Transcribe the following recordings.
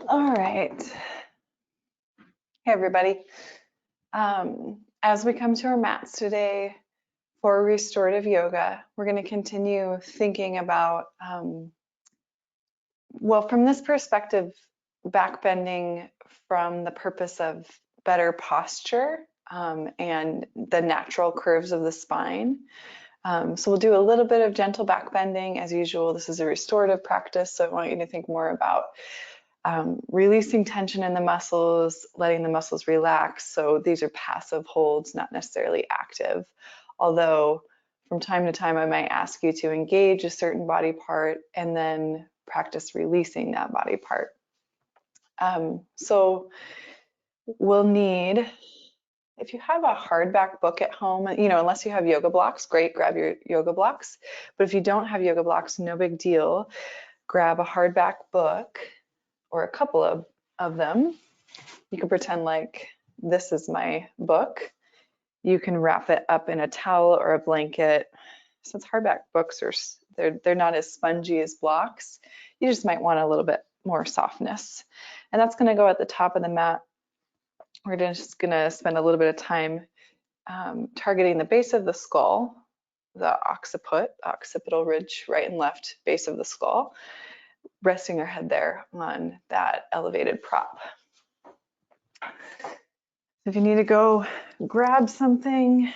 All right. Hey, everybody. As we come to our mats today for restorative yoga, we're going to continue thinking about, well, from this perspective, back bending from the purpose of better posture and the natural curves of the spine. So we'll do a little bit of gentle back bending as usual. This is a restorative practice, so I want you to think more about releasing tension in the muscles, letting the muscles relax. So these are passive holds, not necessarily active. Although from time to time, I might ask you to engage a certain body part and then practice releasing that body part. So we'll need, if you have a hardback book at home, unless you have yoga blocks, great, grab your yoga blocks. But if you don't have yoga blocks, no big deal. Grab a hardback book or a couple of them. You can pretend like this is my book. You can wrap it up in a towel or a blanket. Since hardback books they're not as spongy as blocks, you just might want a little bit more softness. And that's going to go at the top of the mat. We're just going to spend a little bit of time targeting the base of the skull, the occipital ridge, right and left base of the skull, resting our head there on that elevated prop. If you need to go grab something,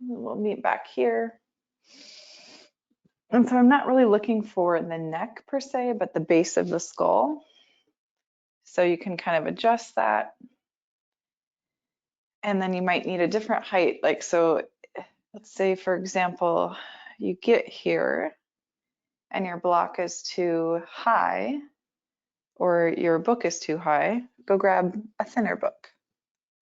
we'll meet back here. And so I'm not really looking for the neck per se, but the base of the skull. So you can kind of adjust that. And then you might need a different height. Like, so let's say, for example, you get here and your block is too high or your book is too high, go grab a thinner book,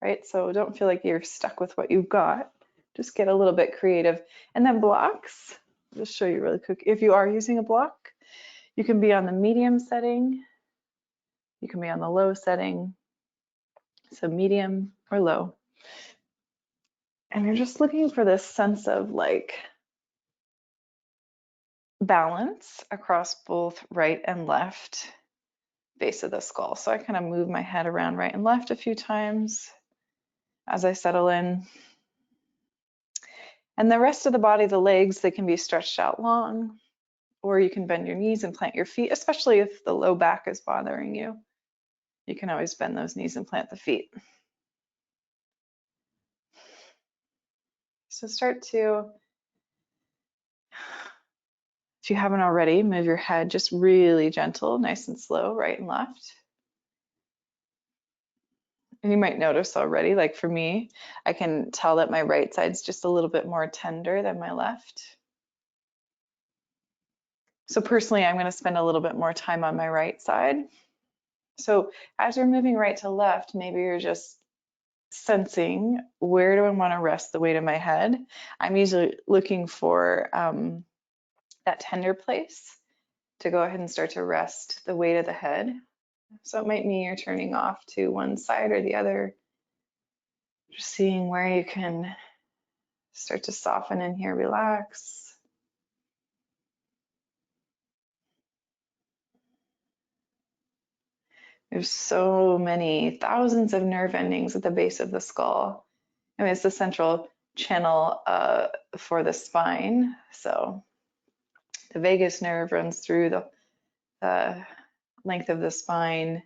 right? So don't feel like you're stuck with what you've got. Just get a little bit creative. And then blocks, I'll just show you really quick. If you are using a block, you can be on the medium setting. You can be on the low setting. So medium or low. And you're just looking for this sense of like balance across both right and left base of the skull. So I kind of move my head around right and left a few times as I settle in. And the rest of the body, the legs, they can be stretched out long, or you can bend your knees and plant your feet, especially if the low back is bothering you. You can always bend those knees and plant the feet. So start to, if you haven't already, move your head just really gentle, nice and slow, right and left. And you might notice already, like for me, I can tell that my right side's just a little bit more tender than my left. So personally, I'm going to spend a little bit more time on my right side. So as you're moving right to left, maybe you're just sensing, where do I want to rest the weight of my head? I'm usually looking for that tender place to go ahead and start to rest the weight of the head. So it might mean you're turning off to one side or the other, just seeing where you can start to soften in here, relax. There's so many thousands of nerve endings at the base of the skull. I mean, it's the central channel for the spine. So the vagus nerve runs through the length of the spine.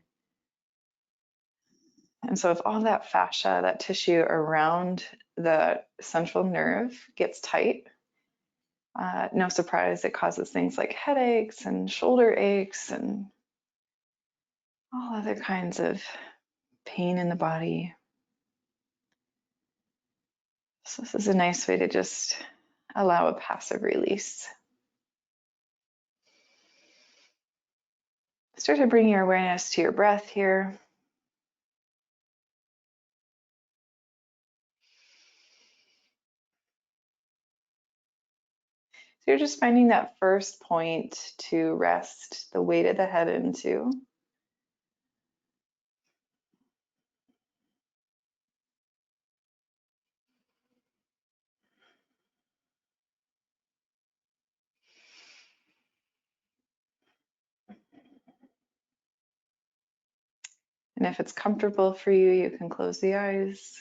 And so if all that fascia, that tissue around the central nerve gets tight, no surprise, it causes things like headaches and shoulder aches and all other kinds of pain in the body. So this is a nice way to just allow a passive release. Start to bring your awareness to your breath here. So you're just finding that first point to rest the weight of the head into. And if it's comfortable for you, you can close the eyes.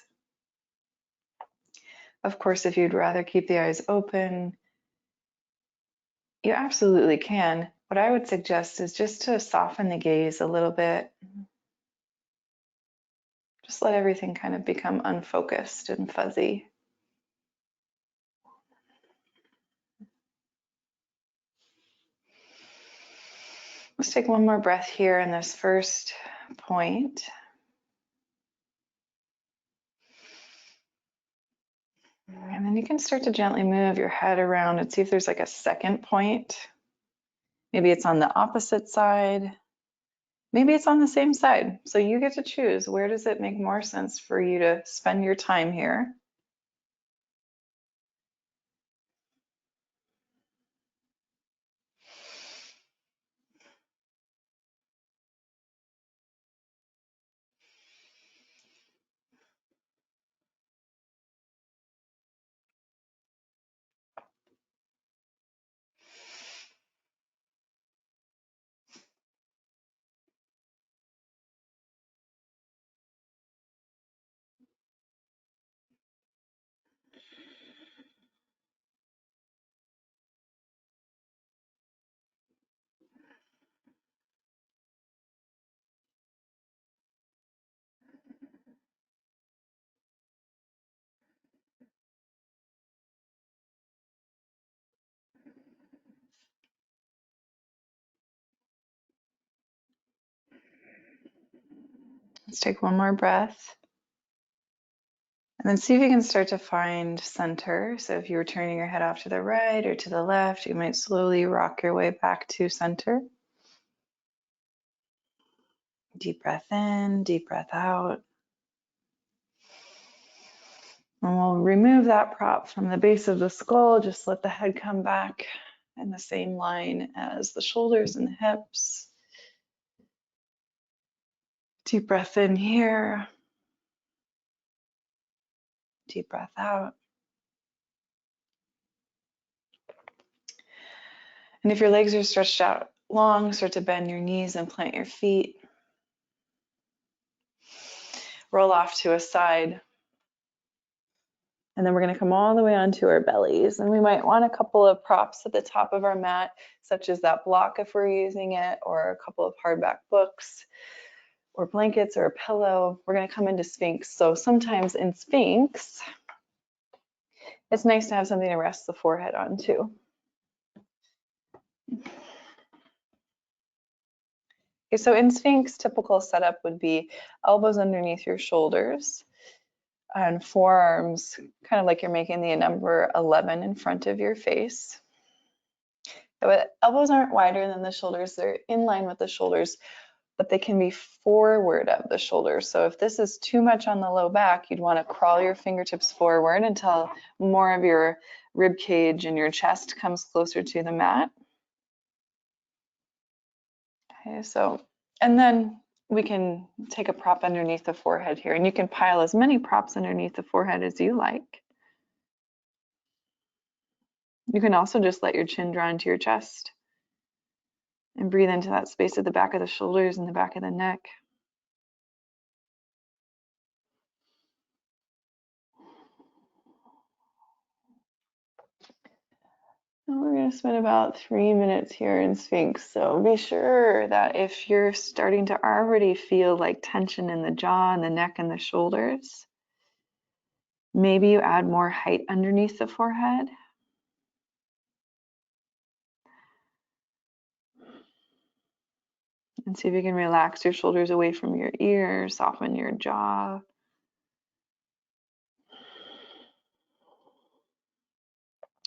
Of course, if you'd rather keep the eyes open, you absolutely can. What I would suggest is just to soften the gaze a little bit. Just let everything kind of become unfocused and fuzzy. Let's take one more breath here in this first point. And then you can start to gently move your head around and see if there's like a second point. Maybe it's on the opposite side. Maybe it's on the same side. So you get to choose. Where does it make more sense for you to spend your time here? Let's take one more breath. And then see if you can start to find center. So if you were turning your head off to the right or to the left, you might slowly rock your way back to center. Deep breath in, deep breath out. And we'll remove that prop from the base of the skull. Just let the head come back in the same line as the shoulders and the hips. Deep breath in here. Deep breath out. And if your legs are stretched out long, start to bend your knees and plant your feet. Roll off to a side. And then we're going to come all the way onto our bellies. And we might want a couple of props at the top of our mat, such as that block if we're using it, or a couple of hardback books, or blankets, or a pillow. We're going to come into Sphinx. So sometimes in Sphinx, it's nice to have something to rest the forehead on too. Okay, so in Sphinx, typical setup would be elbows underneath your shoulders and forearms kind of like you're making the number 11 in front of your face. The elbows aren't wider than the shoulders, they're in line with the shoulders, but they can be forward of the shoulders. So if this is too much on the low back, you'd want to crawl your fingertips forward until more of your rib cage and your chest comes closer to the mat. Okay, so, and then we can take a prop underneath the forehead here, and you can pile as many props underneath the forehead as you like. You can also just let your chin draw into your chest and breathe into that space at the back of the shoulders and the back of the neck. And we're going to spend about 3 minutes here in Sphinx. So be sure that if you're starting to already feel like tension in the jaw and the neck and the shoulders, maybe you add more height underneath the forehead. And see if you can relax your shoulders away from your ears, soften your jaw.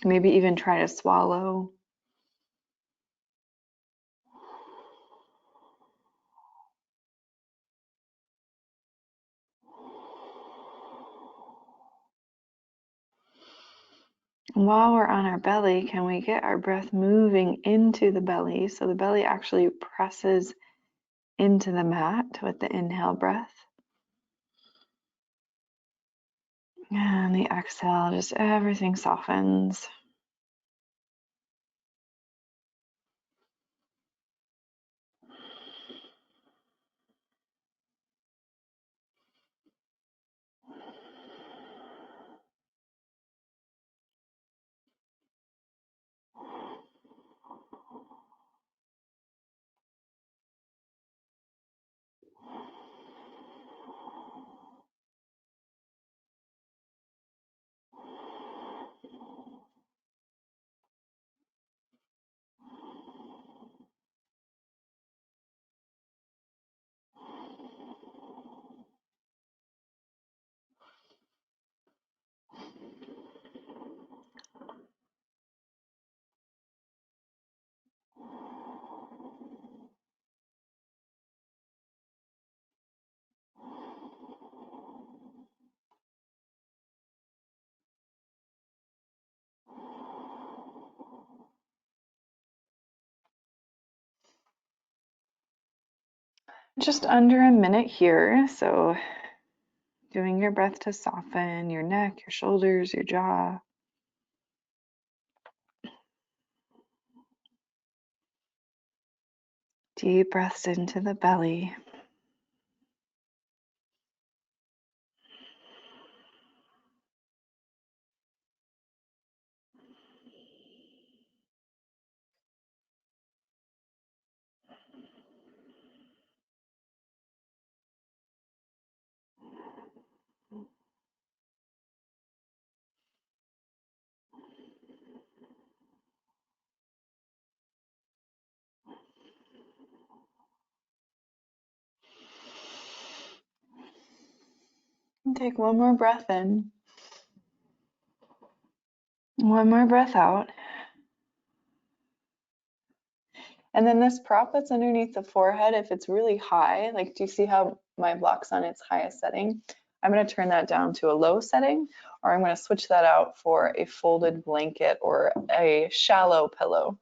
Maybe even try to swallow. And while we're on our belly, can we get our breath moving into the belly so the belly actually presses into the mat with the inhale breath? And the exhale, just everything softens. Just under a minute here, so doing your breath to soften your neck, your shoulders, your jaw. Deep breaths into the belly. And take one more breath in. One more breath out. And then this prop that's underneath the forehead, if it's really high, like do you see how my block's on its highest setting? I'm going to turn that down to a low setting, or I'm going to switch that out for a folded blanket or a shallow pillow.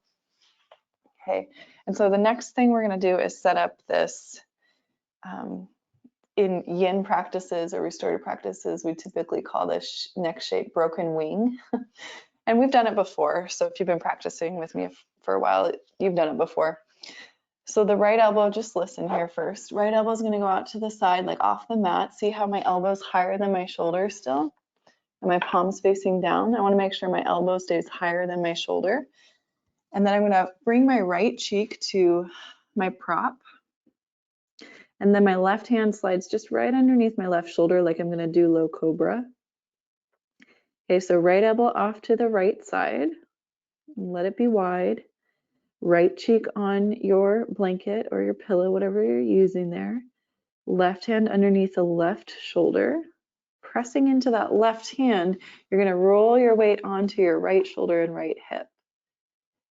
Okay, and so the next thing we're going to do is set up this in yin practices or restorative practices, we typically call this neck shape broken wing. And we've done it before. So if you've been practicing with me for a while, you've done it before. So the right elbow, just listen here first. Right elbow is going to go out to the side, like off the mat. See how my elbow's higher than my shoulder still? And my palm's facing down. I want to make sure my elbow stays higher than my shoulder. And then I'm going to bring my right cheek to my prop. And then my left hand slides just right underneath my left shoulder, like I'm going to do low cobra. Okay, so right elbow off to the right side. Let it be wide. Right cheek on your blanket or your pillow, whatever you're using there. Left hand underneath the left shoulder. Pressing into that left hand, you're going to roll your weight onto your right shoulder and right hip.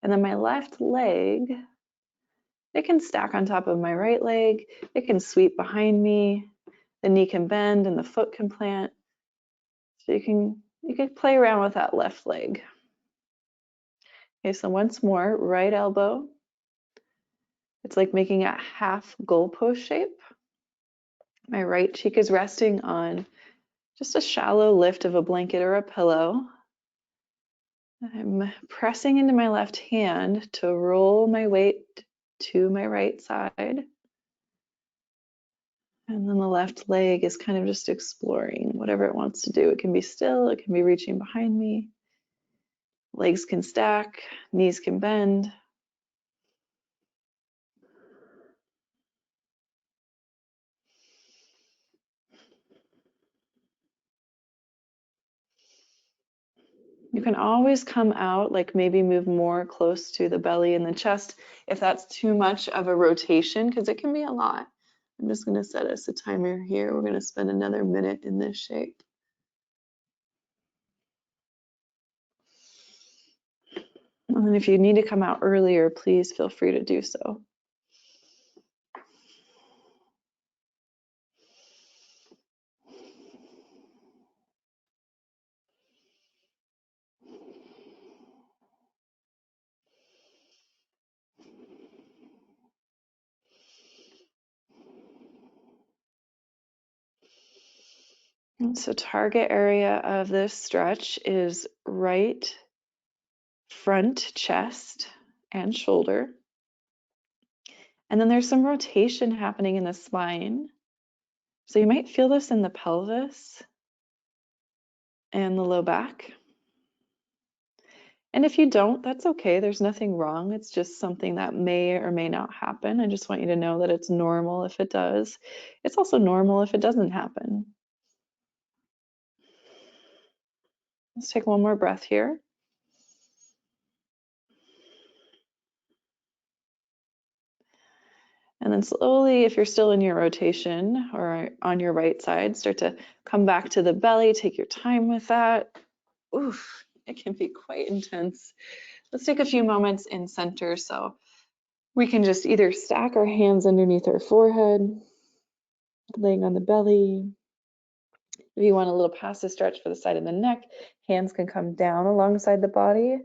And then my left leg, it can stack on top of my right leg. It can sweep behind me. The knee can bend and the foot can plant. So you can play around with that left leg. Okay, so once more, right elbow. It's like making a half goalpost shape. My right cheek is resting on just a shallow lift of a blanket or a pillow. I'm pressing into my left hand to roll my weight to my right side. And then the left leg is kind of just exploring whatever it wants to do. It can be still, it can be reaching behind me. Legs can stack, knees can bend. You can always come out, like maybe move more close to the belly and the chest if that's too much of a rotation, because it can be a lot. I'm just going to set us a timer here. We're going to spend another minute in this shape. And then if you need to come out earlier, please feel free to do so. And so target area of this stretch is right front chest and shoulder. And then there's some rotation happening in the spine. So you might feel this in the pelvis and the low back. And if you don't, that's okay. There's nothing wrong. It's just something that may or may not happen. I just want you to know that it's normal if it does. It's also normal if it doesn't happen. Let's take one more breath here. And then slowly, if you're still in your rotation or on your right side, start to come back to the belly. Take your time with that. Oof, it can be quite intense. Let's take a few moments in center. So we can just either stack our hands underneath our forehead, laying on the belly. If you want a little passive stretch for the side of the neck, hands can come down alongside the body,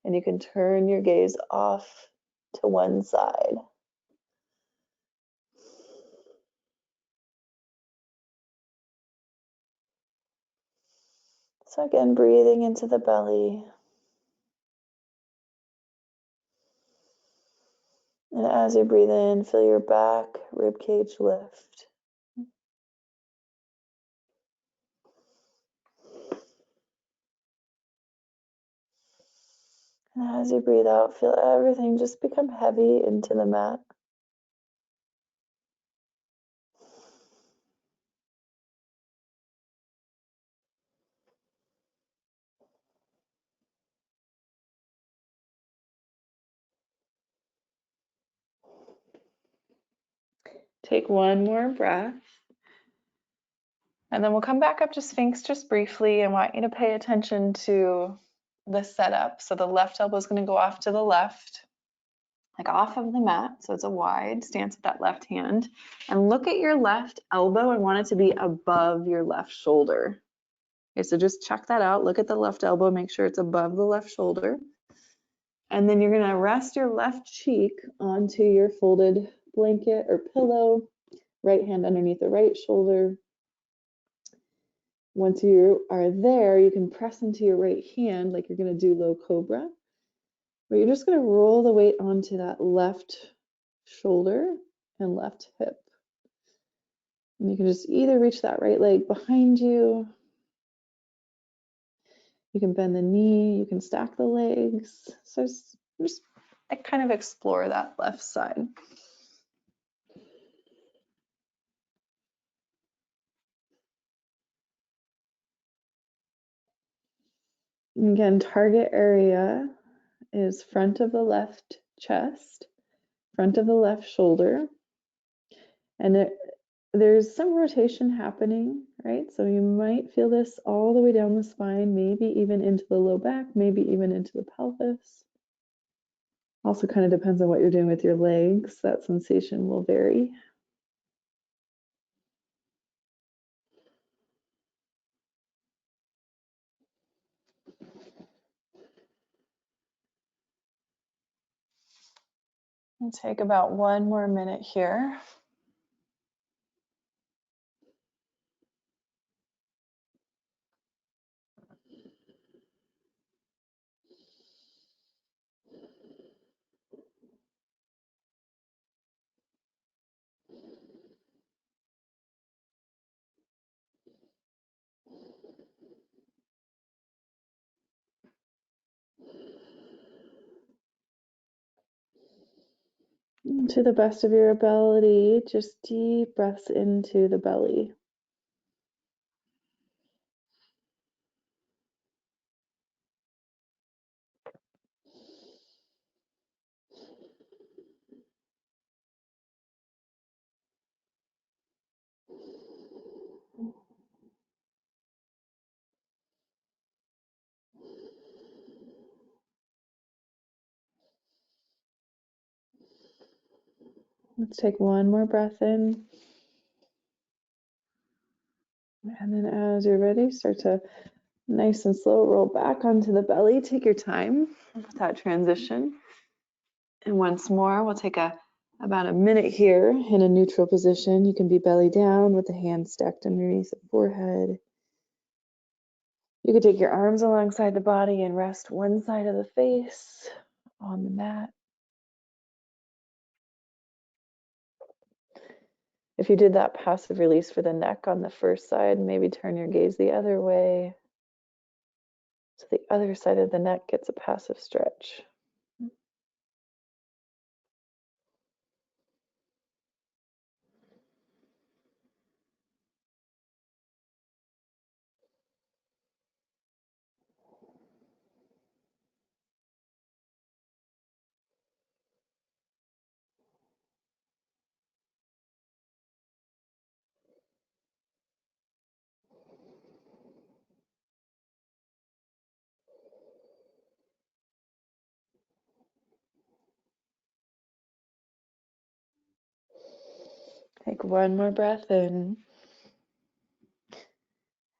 and you can turn your gaze off to one side. So again, breathing into the belly. And as you breathe in, feel your back rib cage lift. And as you breathe out, feel everything just become heavy into the mat. Take one more breath. And then we'll come back up to Sphinx just briefly. I want you to pay attention to the setup. So the left elbow is going to go off to the left, like off of the mat. So it's a wide stance with that left hand. And look at your left elbow. I want it to be above your left shoulder. Okay, so just check that out. Look at the left elbow. Make sure it's above the left shoulder. And then you're going to rest your left cheek onto your folded blanket or pillow. Right hand underneath the right shoulder. Once you are there, you can press into your right hand like you're going to do low cobra. But you're just going to roll the weight onto that left shoulder and left hip. And you can just either reach that right leg behind you. You can bend the knee. You can stack the legs. So just kind of explore that left side. And again, target area is front of the left chest, front of the left shoulder. And there's some rotation happening, right? So you might feel this all the way down the spine, maybe even into the low back, maybe even into the pelvis. Also kind of depends on what you're doing with your legs. That sensation will vary. We'll take about one more minute here. To the best of your ability, just deep breaths into the belly. Let's take one more breath in. And then as you're ready, start to nice and slow roll back onto the belly. Take your time with that transition. And once more, we'll take about a minute here in a neutral position. You can be belly down with the hands stacked underneath the forehead. You could take your arms alongside the body and rest one side of the face on the mat. If you did that passive release for the neck on the first side, maybe turn your gaze the other way so the other side of the neck gets a passive stretch. Take one more breath in.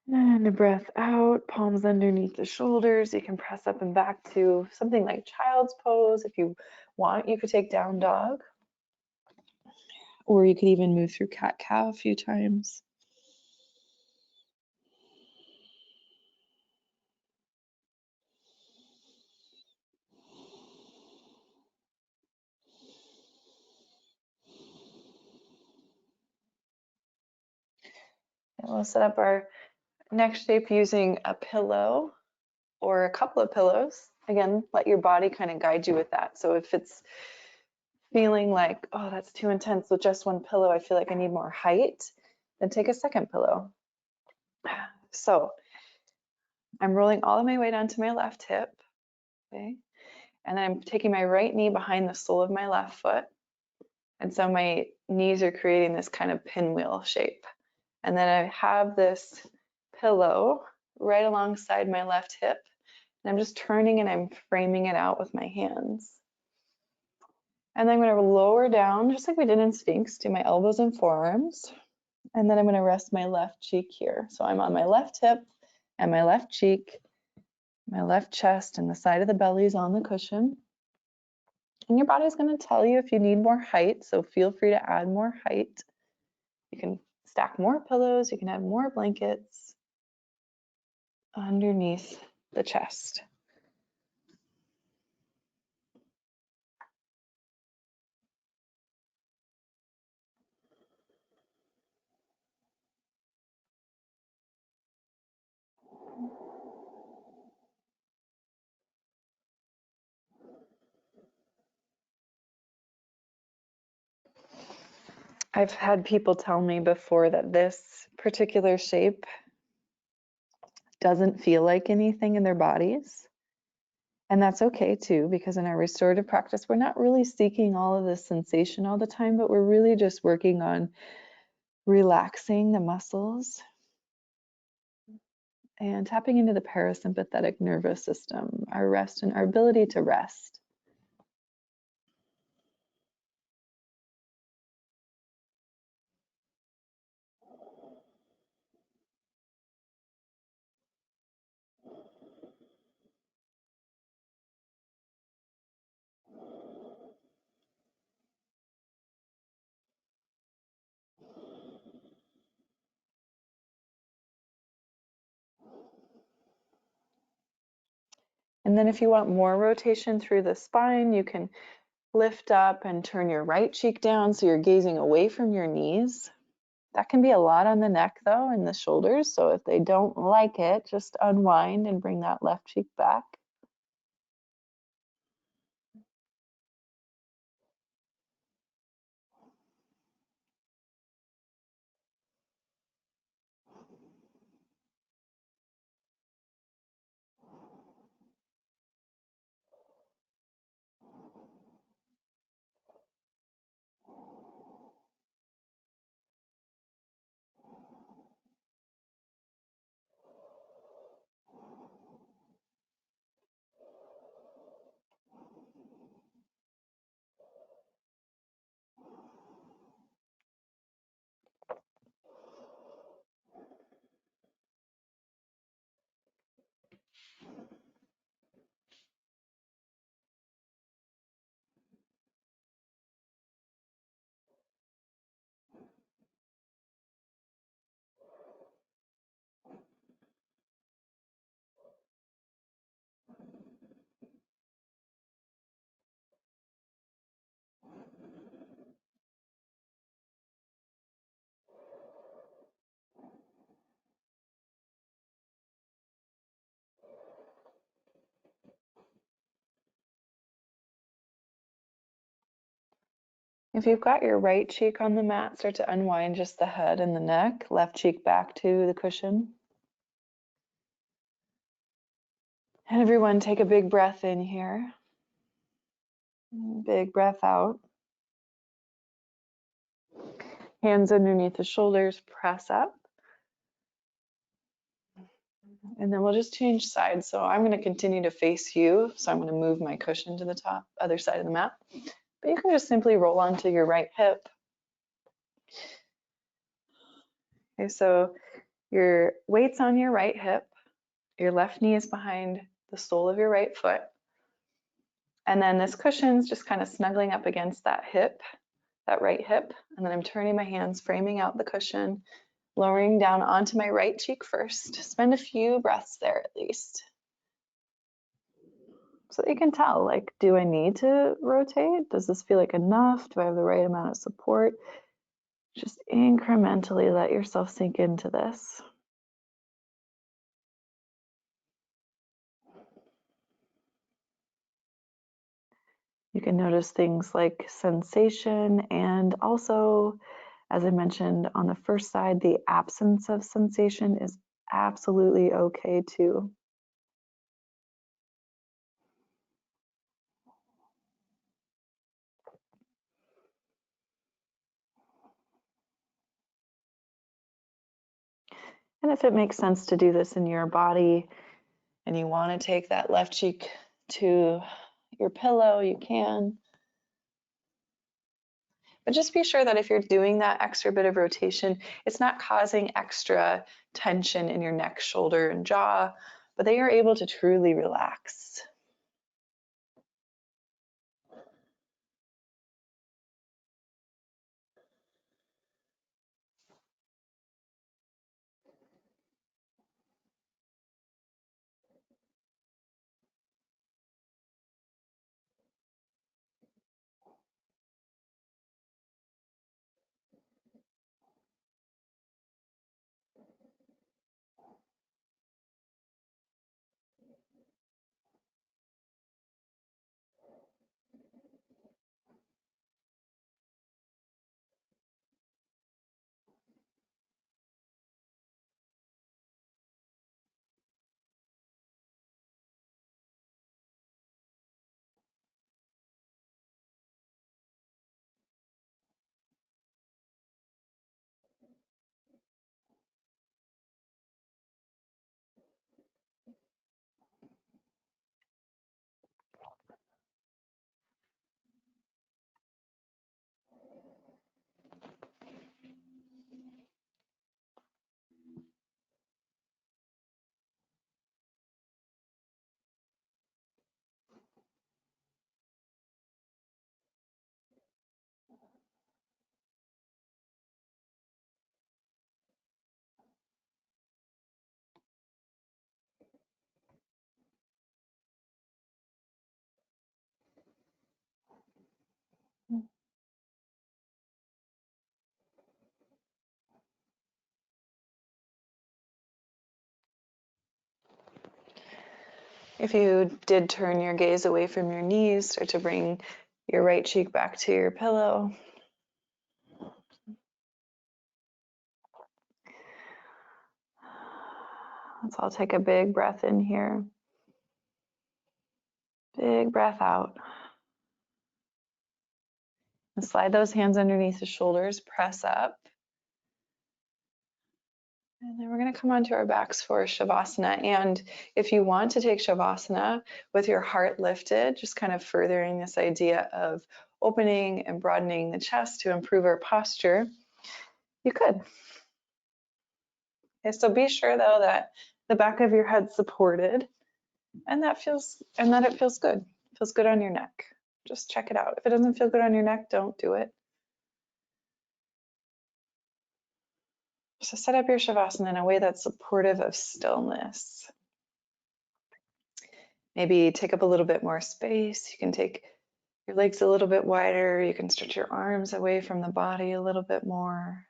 And a breath out, palms underneath the shoulders. You can press up and back to something like child's pose. If you want, you could take down dog. Or you could even move through cat-cow a few times. we'll set up our neck shape using a pillow or a couple of pillows. Again, let your body kind of guide you with that. So if it's feeling like, oh, that's too intense with just one pillow, I feel like I need more height, then take a second pillow. So I'm rolling all of my weight onto my left hip, okay? And then I'm taking my right knee behind the sole of my left foot. And so my knees are creating this kind of pinwheel shape. And then I have this pillow right alongside my left hip. And I'm just turning and I'm framing it out with my hands. And then I'm going to lower down, just like we did in Sphinx, do my elbows and forearms. And then I'm going to rest my left cheek here. So I'm on my left hip and my left cheek, my left chest, and the side of the belly is on the cushion. And your body's going to tell you if you need more height, so feel free to add more height. You can stack more pillows, you can add more blankets underneath the chest. I've had people tell me before that this particular shape doesn't feel like anything in their bodies. And that's okay too, because in our restorative practice, we're not really seeking all of this sensation all the time, but we're really just working on relaxing the muscles and tapping into the parasympathetic nervous system, our rest and our ability to rest. And then if you want more rotation through the spine, you can lift up and turn your right cheek down so you're gazing away from your knees. That can be a lot on the neck though and the shoulders. So if they don't like it, just unwind and bring that left cheek back. If you've got your right cheek on the mat, start to unwind just the head and the neck, left cheek back to the cushion. And everyone take a big breath in here. Big breath out. Hands underneath the shoulders, press up. And then we'll just change sides. So I'm going to continue to face you. So I'm going to move my cushion to the top, other side of the mat. But you can just simply roll onto your right hip. Okay, so your weight's on your right hip. Your left knee is behind the sole of your right foot. And then this cushion's just kind of snuggling up against that hip, that right hip. And then I'm turning my hands, framing out the cushion, lowering down onto my right cheek first. Spend a few breaths there at least. So that you can tell, like, do I need to rotate? Does this feel like enough? Do I have the right amount of support? Just incrementally let yourself sink into this. You can notice things like sensation, and also, as I mentioned on the first side, the absence of sensation is absolutely okay too. And if it makes sense to do this in your body and you want to take that left cheek to your pillow, you can. But just be sure that if you're doing that extra bit of rotation, it's not causing extra tension in your neck, shoulder, and jaw, but they are able to truly relax. If you did turn your gaze away from your knees, start to bring your right cheek back to your pillow. Let's all take a big breath in here. Big breath out. And slide those hands underneath the shoulders, press up. And then we're going to come onto our backs for Shavasana. And if you want to take Shavasana with your heart lifted, just kind of furthering this idea of opening and broadening the chest to improve our posture, you could. Okay, so be sure though that the back of your head's supported and that it feels good. It feels good on your neck. Just check it out. If it doesn't feel good on your neck, don't do it. So set up your Shavasana in a way that's supportive of stillness. Maybe take up a little bit more space. You can take your legs a little bit wider. You can stretch your arms away from the body a little bit more.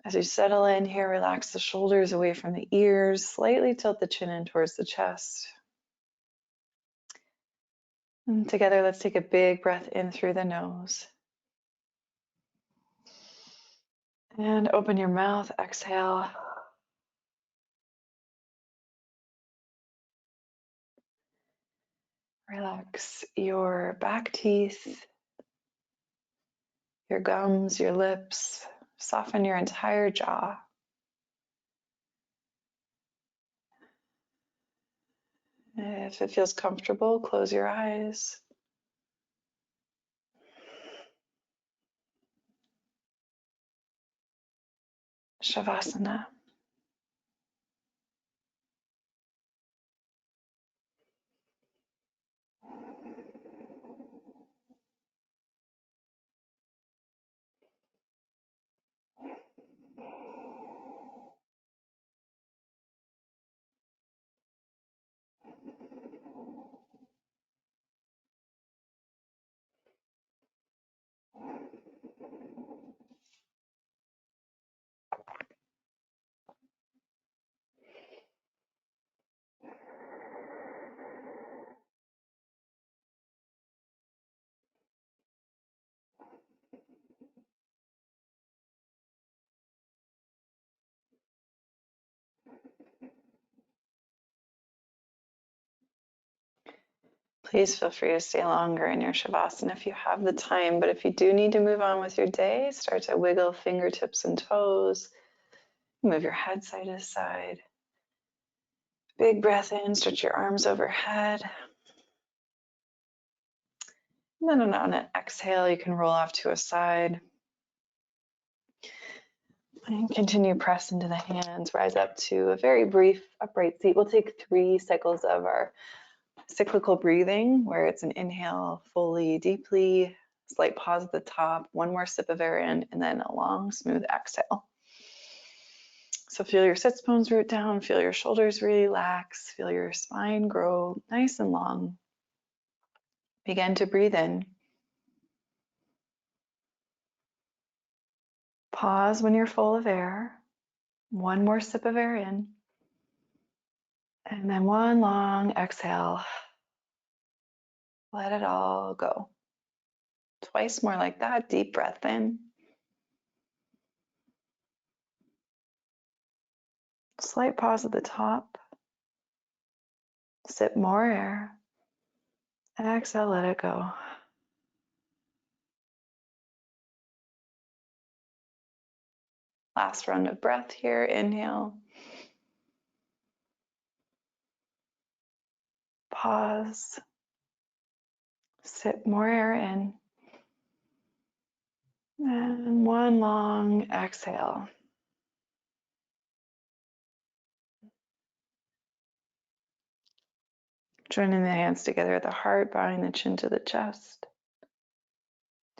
As you settle in here, relax the shoulders away from the ears. Slightly tilt the chin in towards the chest. And together, let's take a big breath in through the nose. And open your mouth, exhale. Relax your back teeth, your gums, your lips. Soften your entire jaw. If it feels comfortable, close your eyes. Shavasana. Please feel free to stay longer in your Shavasana if you have the time, but if you do need to move on with your day, start to wiggle fingertips and toes. Move your head side to side. Big breath in, stretch your arms overhead. And then on an exhale, you can roll off to a side. And continue press into the hands, rise up to a very brief upright seat. We'll take 3 cycles of our cyclical breathing, where it's an inhale fully, deeply, slight pause at the top, 1 more sip of air in, and then a long, smooth exhale. So feel your sits bones root down, feel your shoulders relax, feel your spine grow nice and long. Begin to breathe in. Pause when you're full of air. 1 more sip of air in. And then 1 long exhale. Let it all go. Twice more like that. Deep breath in. Slight pause at the top. Sip more air. Exhale, let it go. Last round of breath here. Inhale. Pause. Sip more air in. And 1 long exhale. Joining the hands together at the heart, bowing the chin to the chest.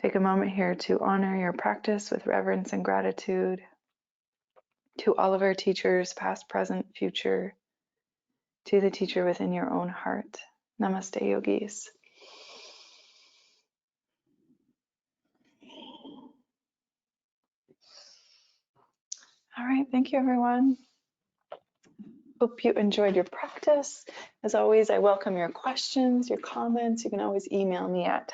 Take a moment here to honor your practice with reverence and gratitude to all of our teachers, past, present, future, to the teacher within your own heart. Namaste, yogis. All right, thank you, everyone. Hope you enjoyed your practice. As always, I welcome your questions, your comments. You can always email me at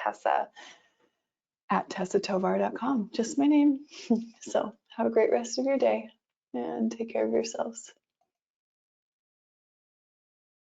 tessa@tessatovar.com, just my name. So have a great rest of your day and take care of yourselves.